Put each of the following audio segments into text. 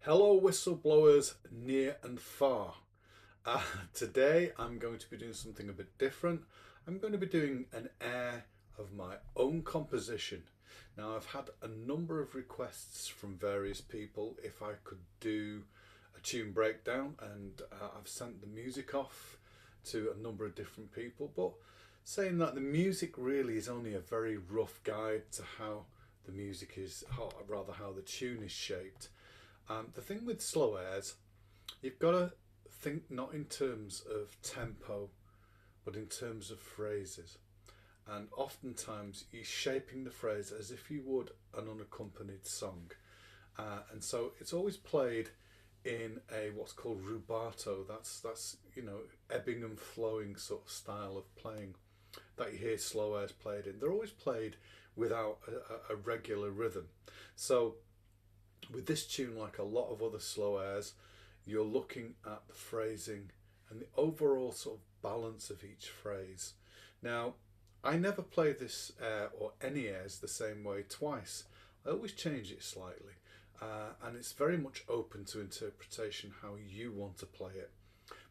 Hello, whistleblowers near and far. Uh, Today I'm going to be doing something a bit different. I'm going to be doing an air of my own composition. Now, I've had a number of requests from various people if I could do a tune breakdown, and I've sent the music off to a number of different people. But saying that, the music really is only a very rough guide to how the music is, rather how the tune is shaped. The thing with slow airs, you've got to think not in terms of tempo, but in terms of phrases. And oftentimes you're shaping the phrase as if you would an unaccompanied song. And so it's always played in a what's called rubato. That's ebbing and flowing sort of style of playing that you hear slow airs played in. They're always played without a regular rhythm. So with this tune, like a lot of other slow airs, you're looking at the phrasing and the overall sort of balance of each phrase. Now, I never play this air or any airs the same way twice. I always change it slightly, and it's very much open to interpretation how you want to play it.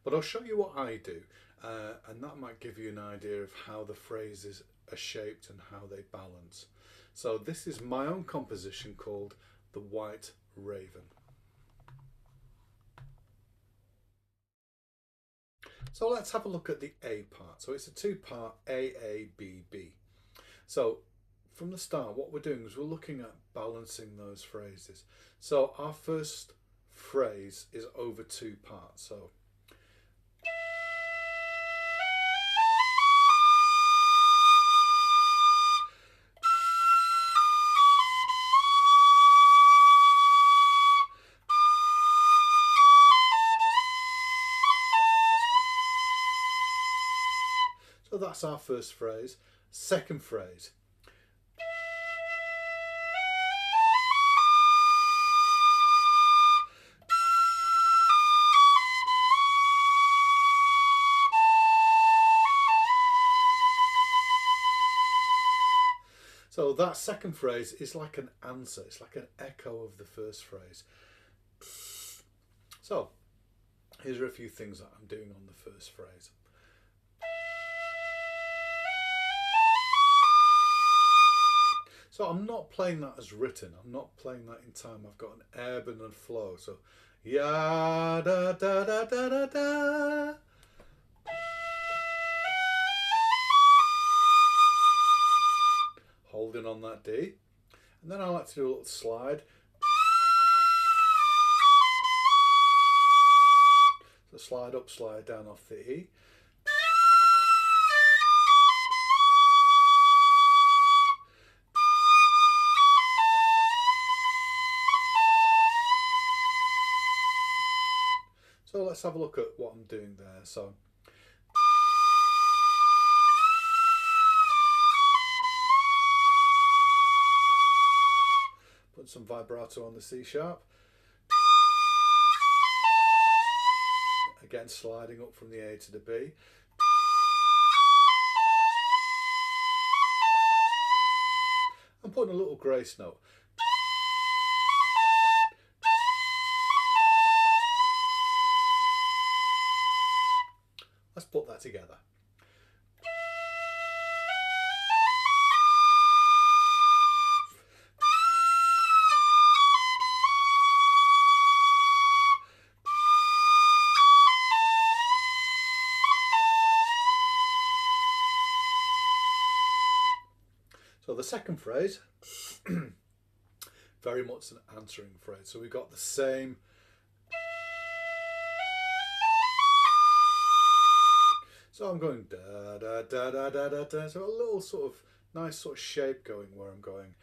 But I'll show you what I do, and that might give you an idea of how the phrases are shaped and how they balance. So this is my own composition called The White Raven. So let's have a look at the A part. So it's a two-part A-A-B-B. So from the start, what we're doing is we're looking at balancing those phrases. So our first phrase is over two parts. So that's our first phrase. Second phrase. So that second phrase is like an answer. It's like an echo of the first phrase. So here are a few things that I'm doing on the first phrase. So I'm not playing that as written. I'm not playing that in time. I've got an ebb and a flow. So ya da da da da da da. Holding on that D. And then I like to do a little slide. So slide up, slide down off the E. So let's have a look at what I'm doing there. So put some vibrato on the C sharp. Again, sliding up from the A to the B. I'm putting a little grace note. Let's put that together. So the second phrase, very much an answering phrase. So we've got the same. So I'm going da da da da da da da. So a little sort of nice sort of shape going where I'm going.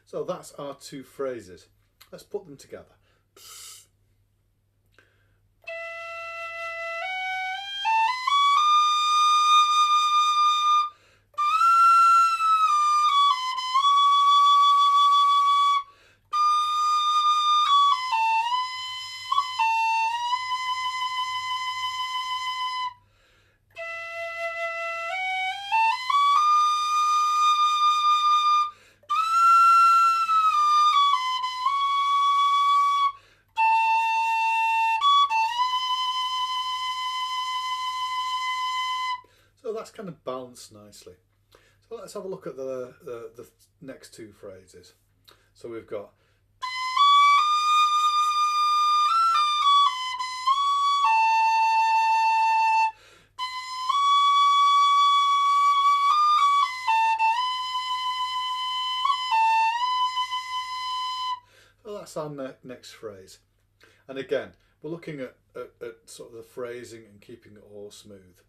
So that's our two phrases. Let's put them together. that's kind of balanced nicely. So let's have a look at the next two phrases. So we've got so that's our next phrase. And again, we're looking at sort of the phrasing and keeping it all smooth.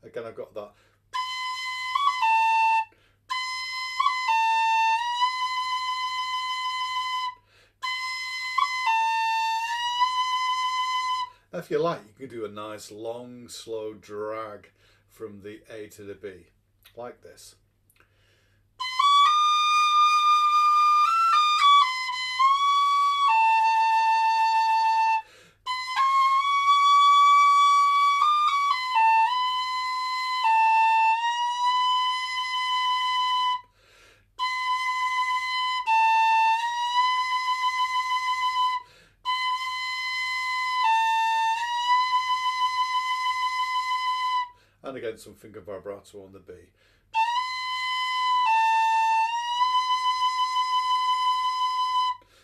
Again, I've got that. Now, if you like, you can do a nice long, slow drag from the A to the B, like this. And again, some finger vibrato on the B.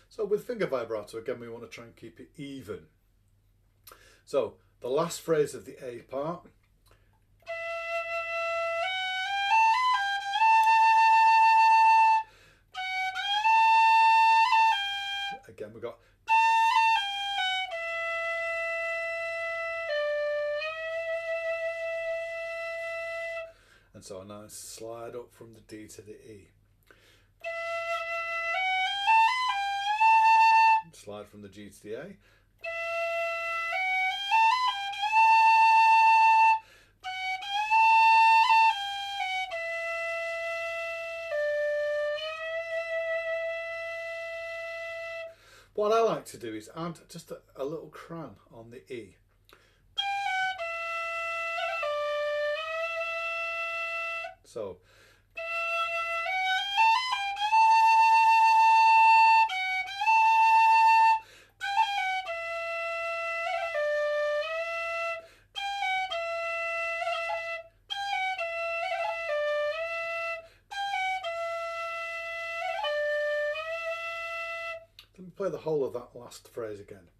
So with finger vibrato, again, we want to try and keep it even. So the last phrase of the A part. Again, we've got. And so a nice slide up from the D to the E. Slide from the G to the A. What I like to do is add just a little cran on the E. So let me play the whole of that last phrase again.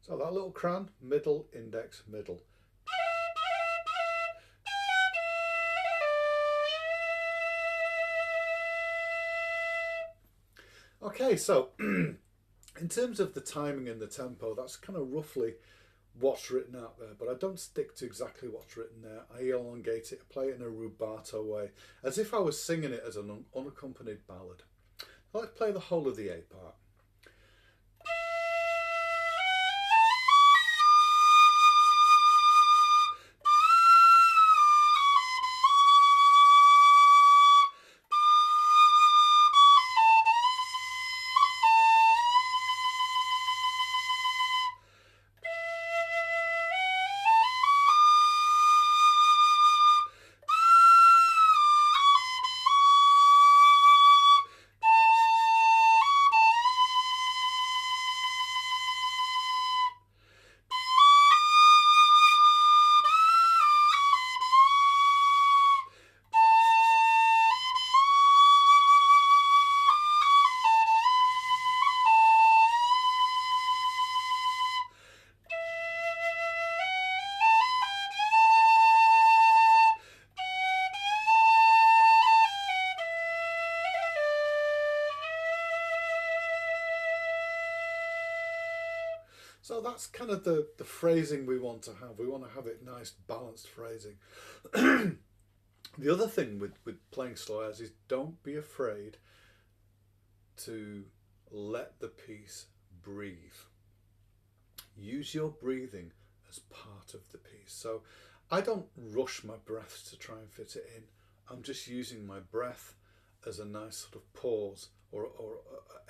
So that little cran, middle, index, middle. Okay, so in terms of the timing and the tempo, that's kind of roughly what's written out there, but I don't stick to exactly what's written there. I elongate it, play it in a rubato way, as if I was singing it as an unaccompanied ballad. Let's play the whole of the A part. So that's kind of the phrasing we want to have. We want to have it nice, balanced phrasing. The other thing with playing slow airs is don't be afraid to let the piece breathe. Use your breathing as part of the piece. So I don't rush my breaths to try and fit it in. I'm just using my breath as a nice sort of pause or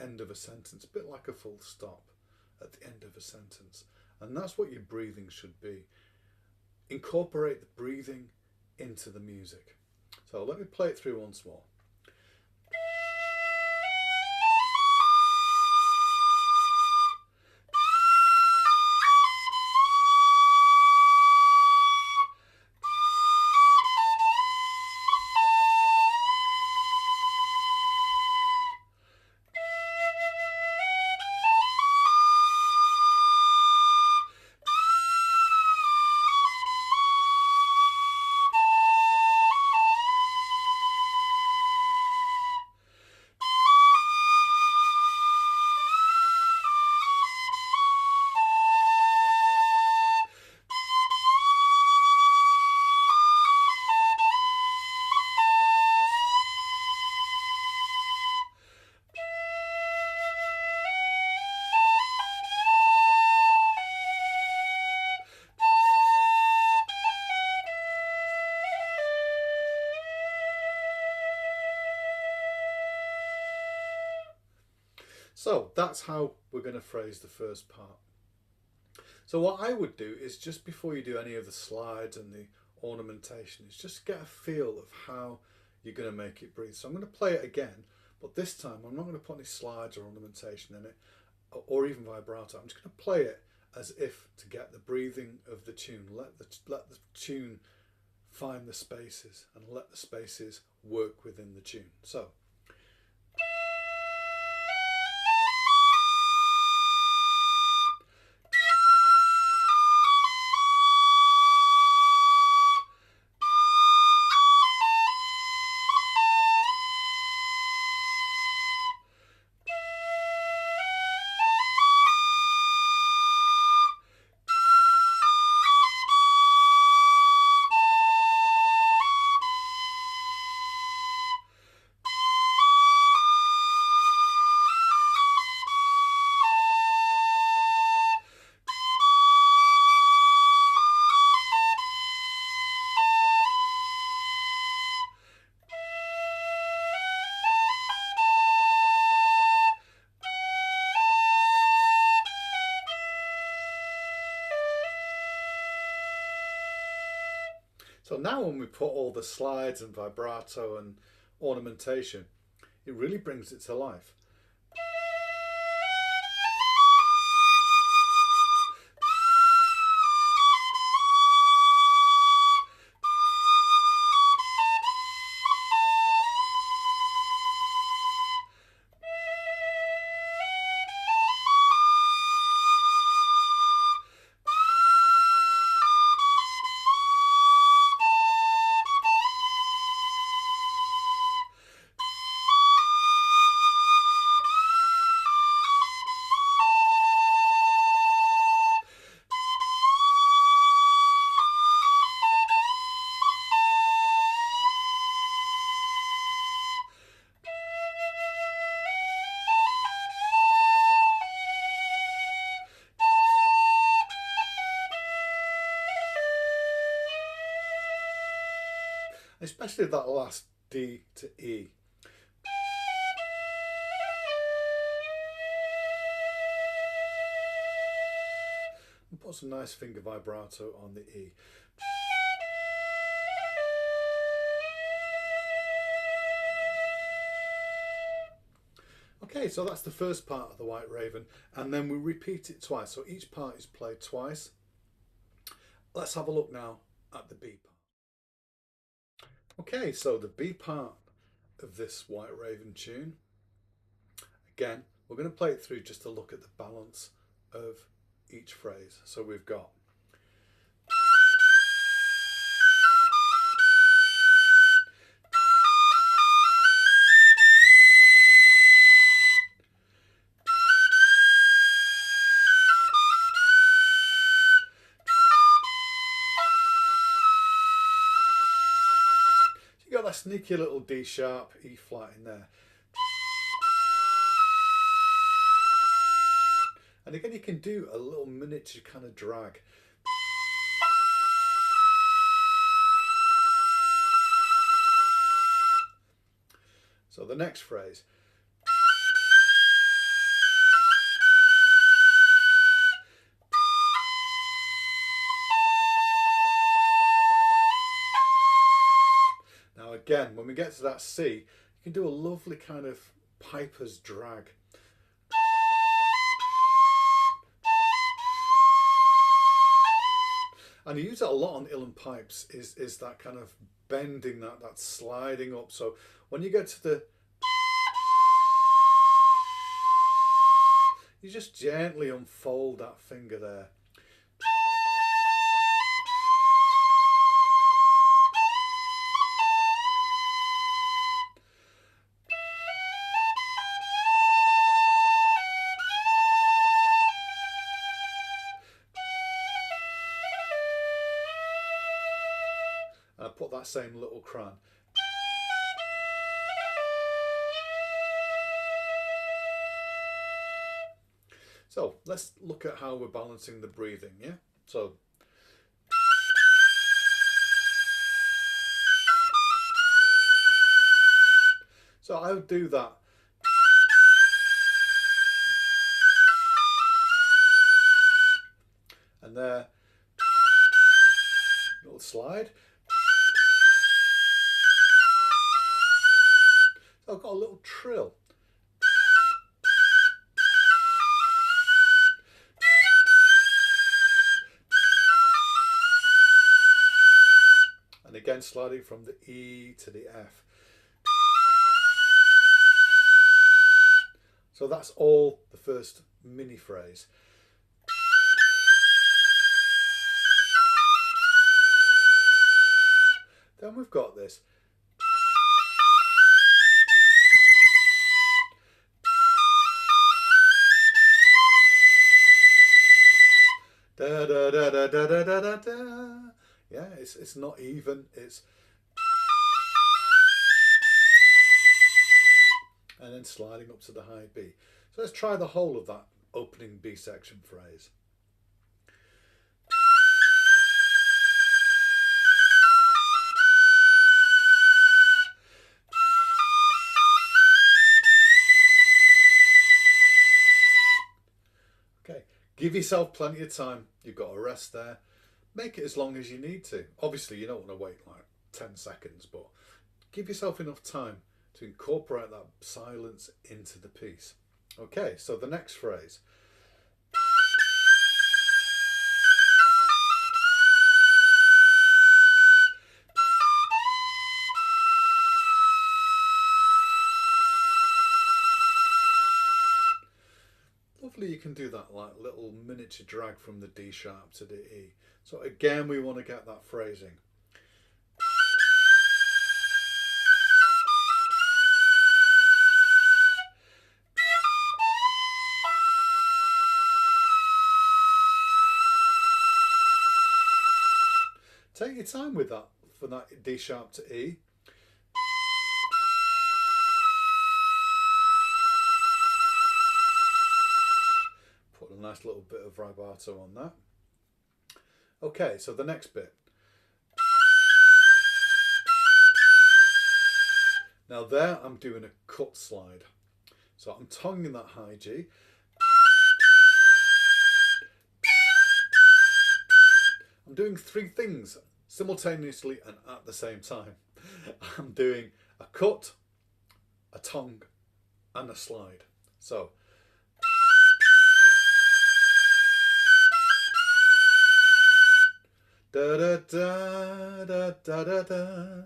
end of a sentence, a bit like a full stop at the end of a sentence. And that's what your breathing should be. Incorporate the breathing into the music. So let me play it through once more. So that's how we're going to phrase the first part. So what I would do is, just before you do any of the slides and the ornamentation, is just get a feel of how you're going to make it breathe. So I'm going to play it again, but this time I'm not going to put any slides or ornamentation in it, or even vibrato. I'm just going to play it as if to get the breathing of the tune. Let the tune find the spaces and let the spaces work within the tune. So. So now when we put all the slides and vibrato and ornamentation, it really brings it to life. Especially that last D to E. And put some nice finger vibrato on the E. Okay, so that's the first part of the White Raven, and then we repeat it twice. So each part is played twice. Let's have a look now at the B part. Okay, so the B part of this White Raven tune, again, we're going to play it through just to look at the balance of each phrase. So we've got that sneaky little D sharp, E flat in there. And again, you can do a little miniature kind of drag. So the next phrase. Now again, when we get to that C, you can do a lovely kind of piper's drag. And you use that a lot on uilleann pipes, is that kind of bending, that sliding up. So when you get to the, you just gently unfold that finger there. And I put that same little cran. So let's look at how we're balancing the breathing, yeah? So I would do that. And there, little slide. So I've got a little trill. And again, sliding from the E to the F. So that's all the first mini phrase. Then we've got this. Da da da da da da da da da. Yeah, it's not even, it's, and then sliding up to the high B. So let's try the whole of that opening B section phrase. Okay, give yourself plenty of time. You've got a rest there. Make it as long as you need to. Obviously, you don't want to wait like 10 seconds, but give yourself enough time to incorporate that silence into the piece. Okay, so the next phrase. Lovely, you can do that like little miniature drag from the D sharp to the E. So again, we want to get that phrasing. Take your time with that, from that D sharp to E. Put a nice little bit of vibrato on that. Okay, so the next bit. Now there I'm doing a cut slide. So I'm tonguing that high G. I'm doing three things simultaneously and at the same time. I'm doing a cut, a tongue, and a slide. So da da da da da da da.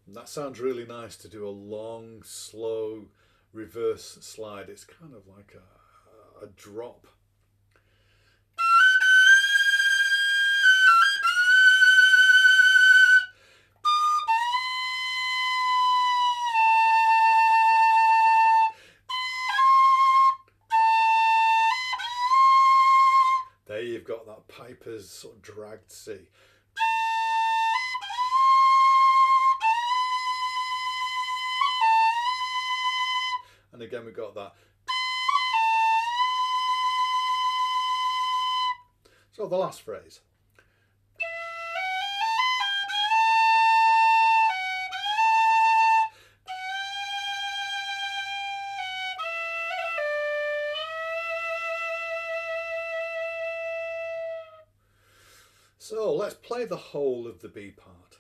And that sounds really nice to do a long, slow reverse slide. It's kind of like a drop. There you've got that piper's sort of dragged C. And again we've got that. So the last phrase. So let's play the whole of the B part.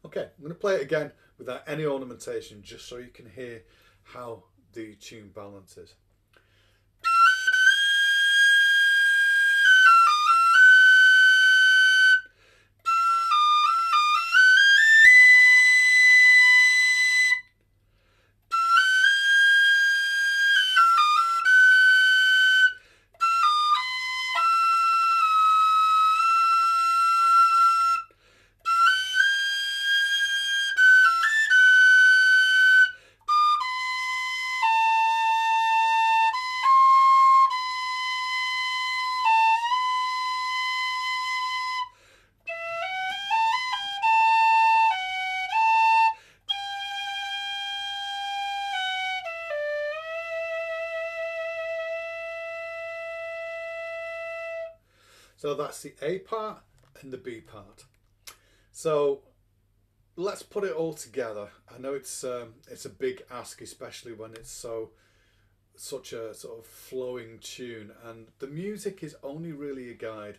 Okay, I'm going to play it again without any ornamentation, just so you can hear how the tune balances. So that's the A part and the B part. So let's put it all together. I know it's a big ask, especially when it's such a sort of flowing tune, and the music is only really a guide.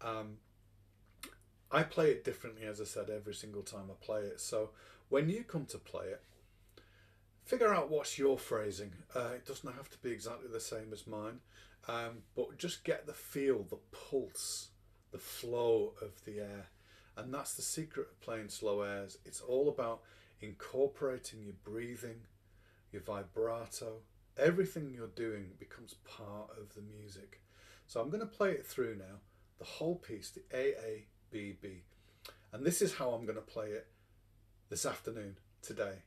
I play it differently, as I said, every single time I play it. So when you come to play it, figure out what's your phrasing. It doesn't have to be exactly the same as mine, but just get the feel, the pulse, the flow of the air. And that's the secret of playing slow airs. It's all about incorporating your breathing, your vibrato. Everything you're doing becomes part of the music. So I'm going to play it through now, the whole piece, the A, B, B. And this is how I'm going to play it this afternoon, today.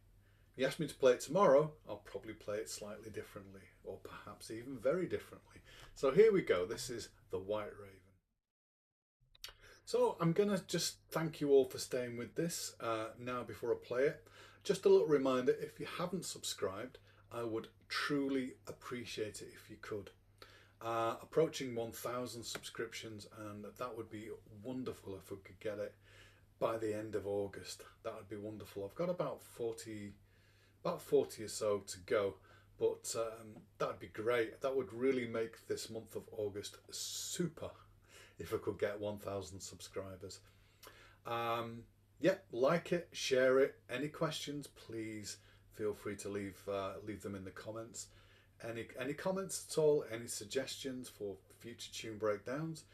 If you ask me to play it tomorrow, I'll probably play it slightly differently, or perhaps even very differently. So here we go. This is The White Raven. So I'm going to just thank you all for staying with this now before I play it. Just a little reminder, if you haven't subscribed, I would truly appreciate it if you could. Approaching 1,000 subscriptions, and that would be wonderful if we could get it by the end of August. That would be wonderful. I've got about 40 or so to go, but that would be great. That would really make this month of August super if I could get 1,000 subscribers. Yeah, like it, share it. Any questions, please feel free to leave them in the comments. Any comments at all, any suggestions for future tune breakdowns.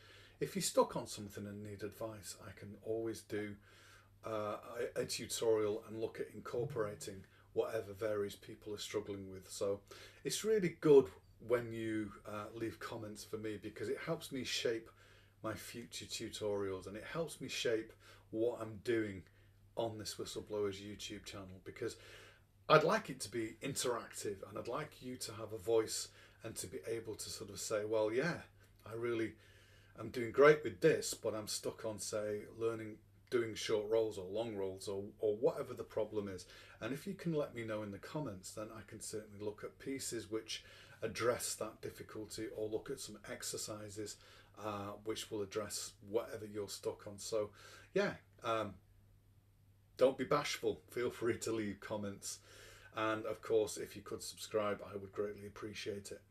If you're stuck on something and need advice, I can always do a tutorial and look at incorporating whatever varies people are struggling with. So it's really good when you leave comments for me, because it helps me shape my future tutorials, and it helps me shape what I'm doing on this Whistleblowers YouTube channel, because I'd like it to be interactive, and I'd like you to have a voice and to be able to sort of say, well, yeah, I'm doing great with this, but I'm stuck on, say, doing short rolls or long rolls, or whatever the problem is. And if you can let me know in the comments, then I can certainly look at pieces which address that difficulty, or look at some exercises which will address whatever you're stuck on. So yeah, don't be bashful, feel free to leave comments, and of course if you could subscribe, I would greatly appreciate it.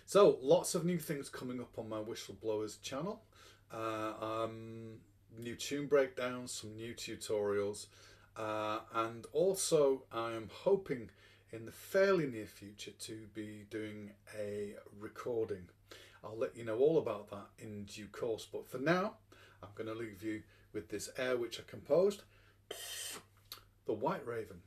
So lots of new things coming up on my Whistleblowers channel. New tune breakdowns, some new tutorials, and also I am hoping in the fairly near future to be doing a recording. I'll let you know all about that in due course, but for now I'm going to leave you with this air which I composed, The White Raven.